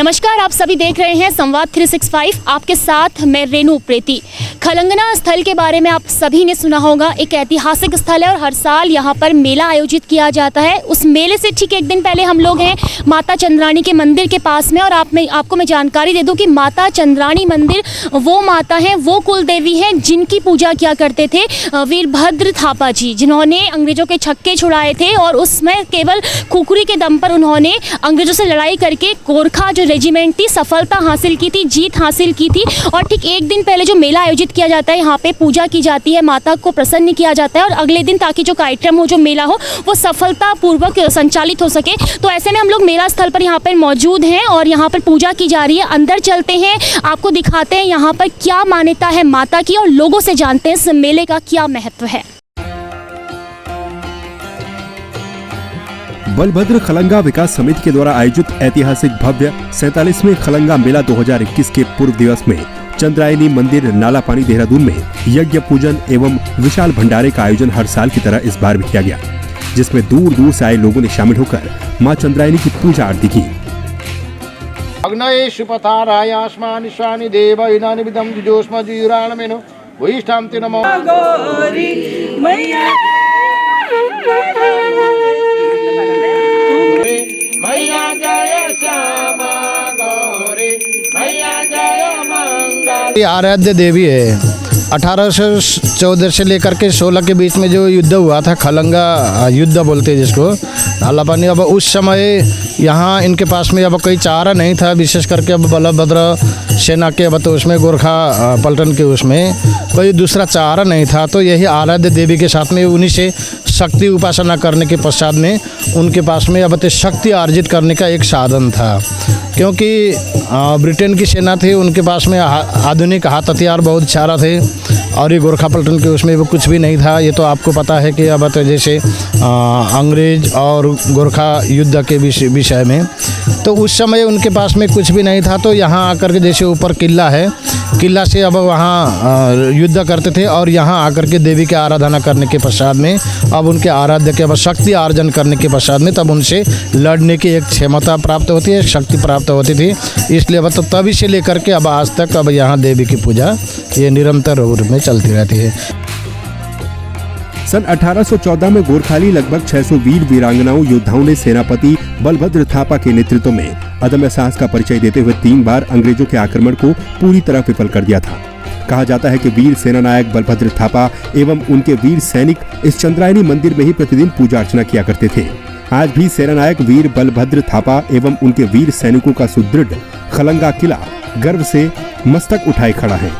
नमस्कार, आप सभी देख रहे हैं संवाद 365। आपके साथ मैं रेणु उप्रेती। खलंगना स्थल के बारे में आप सभी ने सुना होगा। एक ऐतिहासिक स्थल है और हर साल यहाँ पर मेला आयोजित किया जाता है। उस मेले से ठीक एक दिन पहले हम लोग हैं माता चंद्राणी के मंदिर के पास में। और आपको मैं जानकारी दे दूं कि माता चंद्राणी मंदिर वो माता हैं, वो कुल देवी हैं जिनकी पूजा किया करते थे वीरभद्र थापा जी, जिन्होंने अंग्रेजों के छक्के छुड़ाए थे और उसमें केवल खुखरी के दम पर उन्होंने अंग्रेजों से लड़ाई करके गोरखा जो रेजिमेंट थी सफलता हासिल की थी, जीत हासिल की थी। और ठीक एक दिन पहले जो मेला आयोजित किया जाता है, यहाँ पे पूजा की जाती है, माता को प्रसन्न किया जाता है और अगले दिन ताकि जो कार्यक्रम हो, जो मेला हो, वो सफलतापूर्वक संचालित हो सके। तो ऐसे में हम लोग मेला स्थल पर यहाँ पर मौजूद हैं और यहाँ पर पूजा की जा रही है। अंदर चलते हैं, आपको दिखाते हैं यहाँ पर क्या मान्यता है माता की और लोगों से जानते हैं इस मेले का क्या महत्व है। बलभद्र खलंगा विकास समिति के द्वारा आयोजित ऐतिहासिक भव्य 47वें खलंगा मेला 2021 के पूर्व दिवस में चंद्रायनी मंदिर नालापानी देहरादून में यज्ञ पूजन एवं विशाल भंडारे का आयोजन हर साल की तरह इस बार भी किया गया, जिसमें दूर दूर से आए लोगों ने शामिल होकर मां चंद्रायनी की पूजा आरती की। अग्नये शुपथाराय आस्मानि स्वानि देव इनानि विदं जुजोष्म जुयुराणमेनो वैष्ठांति नमो गौरी मैया मैया जय श्यामा गौरी मैया जय मंगल। ये आराध्य देवी है। 1814 से लेकर के 16 के बीच में जो युद्ध हुआ था, खलंगा युद्ध बोलते हैं जिसको, नालापानी। अब उस समय यहाँ इनके पास में अब कोई चारा नहीं था, विशेष करके अब बलभद्र सेना के अब तो उसमें गोरखा पलटन के उसमें कोई दूसरा चारा नहीं था। तो यही आराध्य देवी के साथ में उन्हीं से शक्ति उपासना करने के पश्चात में उनके पास में अब तो शक्ति अर्जित करने का एक साधन था। क्योंकि ब्रिटेन की सेना थी, उनके पास में आधुनिक हाथ हथियार बहुत सारा थे और ये गोरखा पलटन के उसमें वो कुछ भी नहीं था। ये तो आपको पता है कि अब तो जैसे अंग्रेज और गोरखा युद्ध के विषय में, तो उस समय उनके पास में कुछ भी नहीं था। तो यहाँ आकर के जैसे ऊपर किला है, किला से अब वहाँ युद्ध करते थे और यहाँ आकर के देवी की आराधना करने के पश्चात में अब उनके आराध्य के अब शक्ति अर्जन करने के पश्चात में तब उनसे लड़ने की एक क्षमता प्राप्त होती है, शक्ति प्राप्त होती थी। इसलिए अब तो तभी से लेकर के अब आज तक अब यहाँ देवी की पूजा ये निरंतर रूप में चलती रहती है। सन 1814 में गोरखाली लगभग 600 वीर वीरांगनाओं योद्धाओं ने सेनापति बलभद्र थापा के नेतृत्व में अदम्य साहस का परिचय देते हुए 3 बार अंग्रेजों के आक्रमण को पूरी तरह विफल कर दिया था। कहा जाता है कि वीर सेनानायक बलभद्र थापा एवं उनके वीर सैनिक इस चंद्रायनी मंदिर में ही प्रतिदिन पूजा अर्चना किया करते थे। आज भी सेनानायक वीर बलभद्र थापा एवं उनके वीर सैनिकों का सुदृढ़ खलंगा किला गर्व से मस्तक उठाए खड़ा है।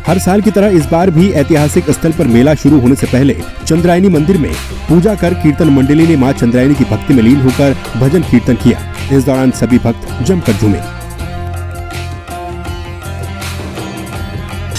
हर साल की तरह इस बार भी ऐतिहासिक स्थल पर मेला शुरू होने से पहले चंद्रायनी मंदिर में पूजा कर कीर्तन मंडली ने मां चंद्रायनी की भक्ति में लीन होकर भजन कीर्तन किया। इस दौरान सभी भक्त जमकर झूमे।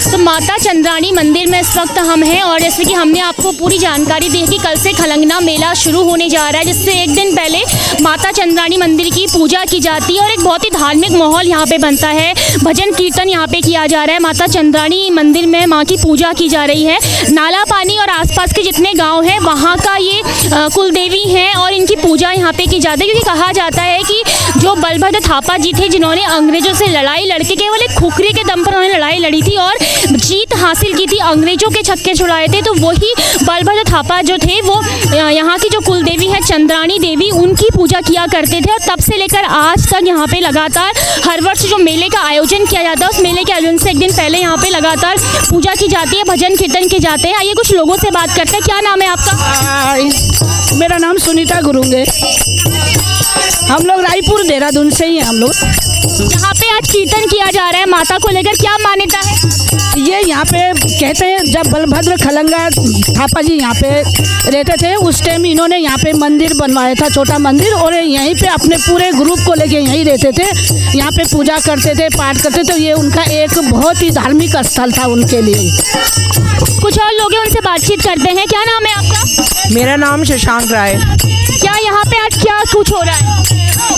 तो माता चंद्राणी मंदिर में इस वक्त हम हैं और जैसे कि हमने आपको पूरी जानकारी दी है कि कल से खलंगना मेला शुरू होने जा रहा है, जिससे एक दिन पहले माता चंद्राणी मंदिर की पूजा की जाती है और एक बहुत ही धार्मिक माहौल यहाँ पे बनता है। भजन कीर्तन यहाँ पे किया जा रहा है। माता चंद्राणी मंदिर में माँ की पूजा की जा रही है। नालापानी और आसपास के जितने गाँव हैं वहाँ का ये कुल देवी हैं और इनकी पूजा यहाँ पे की जाती है। क्योंकि कहा जाता है कि जो बलभद्र थापा जी थे, जिन्होंने अंग्रेजों से लड़ाई लड़के केवल एक खुखरी के दम पर उन्होंने लड़ाई लड़ी थी और जीत हासिल की थी, अंग्रेजों के छक्के छुड़ाए थे। तो वही बलभद्र थापा जो थे वो यहाँ की जो कुल देवी है चंद्राणी देवी, उनकी पूजा किया करते थे। और तब से लेकर आज तक यहाँ पे लगातार हर वर्ष जो मेले का आयोजन किया जाता है, उस मेले के आयोजन से एक दिन पहले यहाँ पे लगातार पूजा की जाती है, भजन कीर्तन किए जाते हैं। आइए कुछ लोगों से बात करते हैं। क्या नाम है आपका? मेरा नाम सुनीता गुरुंगे। हम लोग रायपुर देहरादून से ही हैं। हम लोग यहाँ पे आज कीर्तन किया जा रहा है, माता को लेकर क्या मान्यता है? ये यहाँ पे कहते हैं जब बलभद्र खलंगा थापा जी यहाँ पे रहते थे उस टाइम इन्होंने यहाँ पे मंदिर बनवाया था, छोटा मंदिर, और यहीं पे अपने पूरे ग्रुप को लेके यहीं रहते थे, यहाँ पे पूजा करते थे, पाठ करते थे। तो ये उनका एक बहुत ही धार्मिक स्थल था उनके लिए। कुछ और लोग हैं, उनसे बातचीत करते हैं। क्या नाम है आपका? मेरा नाम शशांक राय। क्या यहाँ पे आज क्या कुछ हो रहा है?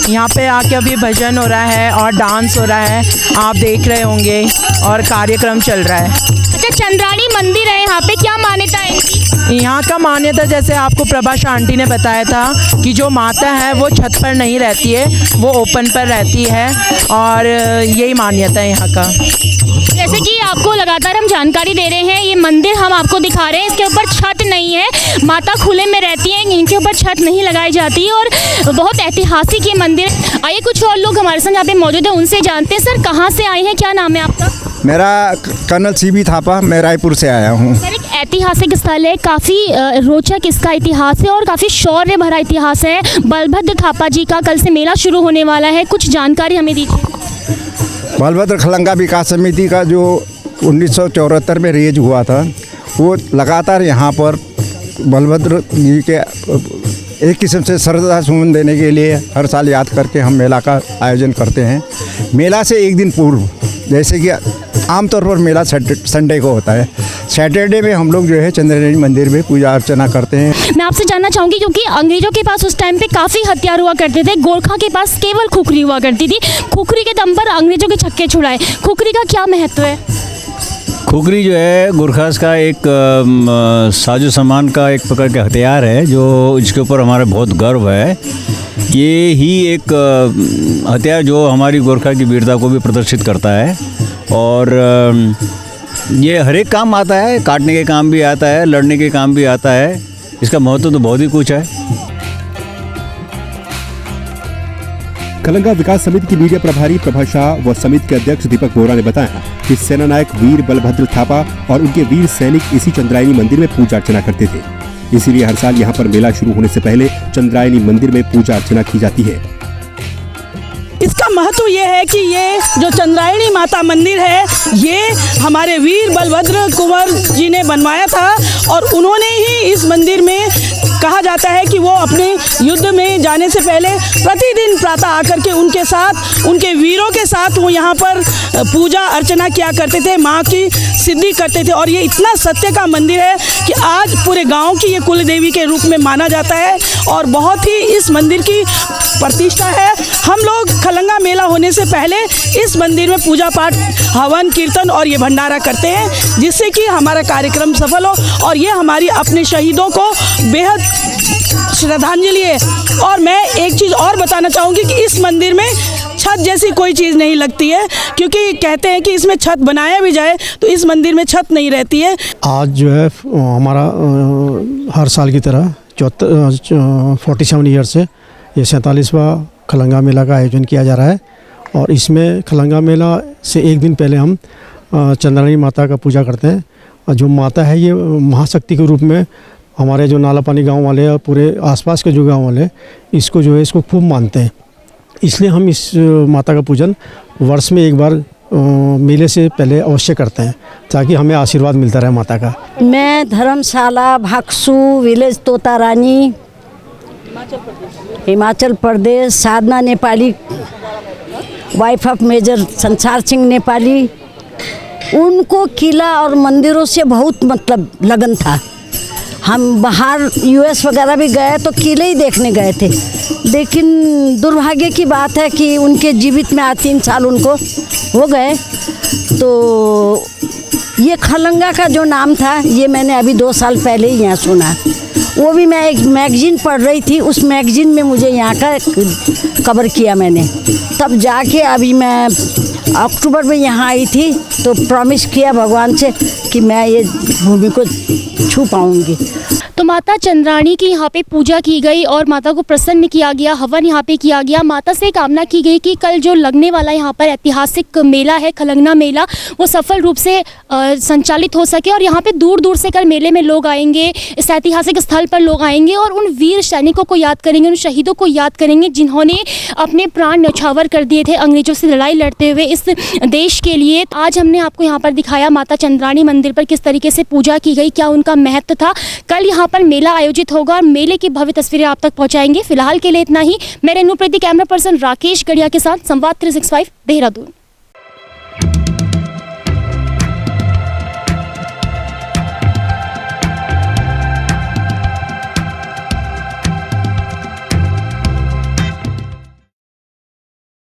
यहाँ पे आके अभी भजन हो रहा है और डांस हो रहा है, आप देख रहे होंगे, और कार्यक्रम चल रहा है। अच्छा, चंद्राणी मंदिर है यहाँ पे, क्या मान्यता है इनकी? यहाँ का मान्यता जैसे आपको प्रभाषा आंटी ने बताया था कि जो माता है वो छत पर नहीं रहती है, वो ओपन पर रहती है, और यही मान्यता है यहाँ का। जैसे कि आपको लगातार हम जानकारी दे रहे हैं, ये मंदिर हम आपको दिखा रहे हैं, इसके ऊपर छत नहीं है, माता खुले में रहती हैं, इनके ऊपर छत नहीं लगाई जाती, और बहुत ऐतिहासिक ये मंदिर। आइए कुछ और लोग हमारे संग यहाँ पे मौजूद हैं, उनसे जानते हैं। सर, कहाँ से आए हैं, क्या नाम है आपका? मेरा कर्नल सीबी थापा, मैं रायपुर से आया हूँ। सर, एक ऐतिहासिक स्थल है, काफ़ी रोचक इसका इतिहास है और काफ़ी शौर्य भरा इतिहास है। बलभद्र थापा जी का कल से मेला शुरू होने वाला है, कुछ जानकारी हमें दीजिए। बलभद्र खलंगा विकास समिति का जो 1974 में रेज हुआ था, वो लगातार यहाँ पर बलभद्र जी के एक किस्म से श्रद्धा सुमन देने के लिए हर साल याद करके हम मेला का आयोजन करते हैं। मेला से एक दिन पूर्व, जैसे कि आमतौर पर मेला संडे को होता है, सैटरडे में हम लोग जो है चंद्राणी मंदिर में पूजा अर्चना करते हैं। मैं आपसे जानना चाहूँगी, क्योंकि अंग्रेजों के पास उस टाइम पे काफ़ी हथियार हुआ करते थे, गोरखा के पास केवल खुखरी हुआ करती थी, खुखरी के दम पर अंग्रेजों के छक्के छुड़ाए, खुखरी का क्या महत्व है? खुखरी जो है गुरखास का एक साजो सामान का एक प्रकार का हथियार है, जो इसके ऊपर हमारा बहुत गर्व है। ये ही एक हथियार जो हमारी गोरखा की वीरता को भी प्रदर्शित करता है, और ये हर एक काम आता है, काटने के काम भी आता है, लड़ने के काम भी आता है। इसका महत्व तो बहुत ही कुछ है। खलंगा विकास समिति की मीडिया प्रभारी प्रभा शाह व समिति के अध्यक्ष दीपक बोरा ने बताया कि सेना नायक वीर बलभद्र थापा और उनके वीर सैनिक इसी चंद्रायणी मंदिर में पूजा अर्चना करते थे, इसीलिए हर साल यहाँ पर मेला शुरू होने से पहले चंद्रायणी मंदिर में पूजा अर्चना की जाती है। इसका महत्व ये है कि ये जो चंद्रायणी माता मंदिर है, ये हमारे वीर बलभद्र कुंवर जी ने बनवाया था, और उन्होंने ही इस मंदिर में कहा जाता है कि वो अपने युद्ध में जाने से पहले प्रतिदिन प्रातः आकर के उनके साथ, उनके वीरों के साथ वो यहाँ पर पूजा अर्चना किया करते थे, माँ की सिद्धि करते थे। और ये इतना सत्य का मंदिर है कि आज पूरे गांव की ये कुल देवी के रूप में माना जाता है, और बहुत ही इस मंदिर की प्रतिष्ठा है। हम लोग खलंगा मेला होने से पहले इस मंदिर में पूजा पाठ, हवन, कीर्तन और ये भंडारा करते हैं, जिससे कि हमारा कार्यक्रम सफल हो, और ये हमारी अपने शहीदों को बेहद श्रद्धांजलि है। और मैं एक चीज़ और बताना चाहूँगी कि इस मंदिर में छत जैसी कोई चीज़ नहीं लगती है, क्योंकि कहते हैं कि इसमें छत बनाया भी जाए तो इस मंदिर में छत नहीं रहती है। आज जो है हमारा हर साल की तरह 47 ईयर से ये 47वां खलंगा मेला का आयोजन किया जा रहा है, और इसमें खलंगा मेला से एक दिन पहले हम चंद्रायणी माता का पूजा करते हैं। और जो माता है ये महाशक्ति के रूप में हमारे जो नाला पानी गाँव वाले और पूरे आसपास के जो गाँव वाले इसको जो है इसको खूब मानते हैं, इसलिए हम इस माता का पूजन वर्ष में एक बार मेले से पहले अवश्य करते हैं, ताकि हमें आशीर्वाद मिलता रहे माता का। मैं धर्मशाला भागसू विलेज तोता रानी, हिमाचल प्रदेश, साधना नेपाली, वाइफ ऑफ मेजर संसार सिंह नेपाली। उनको किला और मंदिरों से बहुत मतलब लगन था। हम बाहर यूएस वगैरह भी गए तो किले ही देखने गए थे, लेकिन दुर्भाग्य की बात है कि उनके जीवित में 3 साल उनको हो गए। तो ये खलंगा का जो नाम था ये मैंने अभी 2 साल पहले ही यहाँ सुना, वो भी मैं एक मैगजीन पढ़ रही थी, उस मैगजीन में मुझे यहाँ का कवर किया मैंने, तब जाके अभी मैं अक्टूबर में यहाँ आई थी तो प्रॉमिस किया भगवान से कि मैं ये भूमि को छू पाऊँगी। तो माता चंद्राणी की यहाँ पे पूजा की गई और माता को प्रसन्न किया गया, हवन यहाँ पे किया गया। माता से कामना की गई कि कल जो लगने वाला यहाँ पर ऐतिहासिक मेला है, खलंगना मेला, वो सफल रूप से संचालित हो सके और यहाँ पे दूर दूर से कल मेले में लोग आएंगे, इस ऐतिहासिक स्थल पर लोग आएंगे और उन वीर सैनिकों को याद करेंगे, उन शहीदों को याद करेंगे जिन्होंने अपने प्राण न्यौछावर कर दिए थे अंग्रेजों से लड़ाई लड़ते हुए इस देश के लिए। आज हमने आपको यहाँ पर दिखाया माता चंद्राणी मंदिर पर किस तरीके से पूजा की गई, क्या उनका महत्व था। कल यहाँ पर मेला आयोजित होगा और मेले की भव्य तस्वीरें आप तक पहुँचाएंगे। फिलहाल के लिए इतना ही। मैं रेनू प्रीति, कैमरा पर्सन राकेश गढ़िया के साथ, संवाद 365 देहरादून।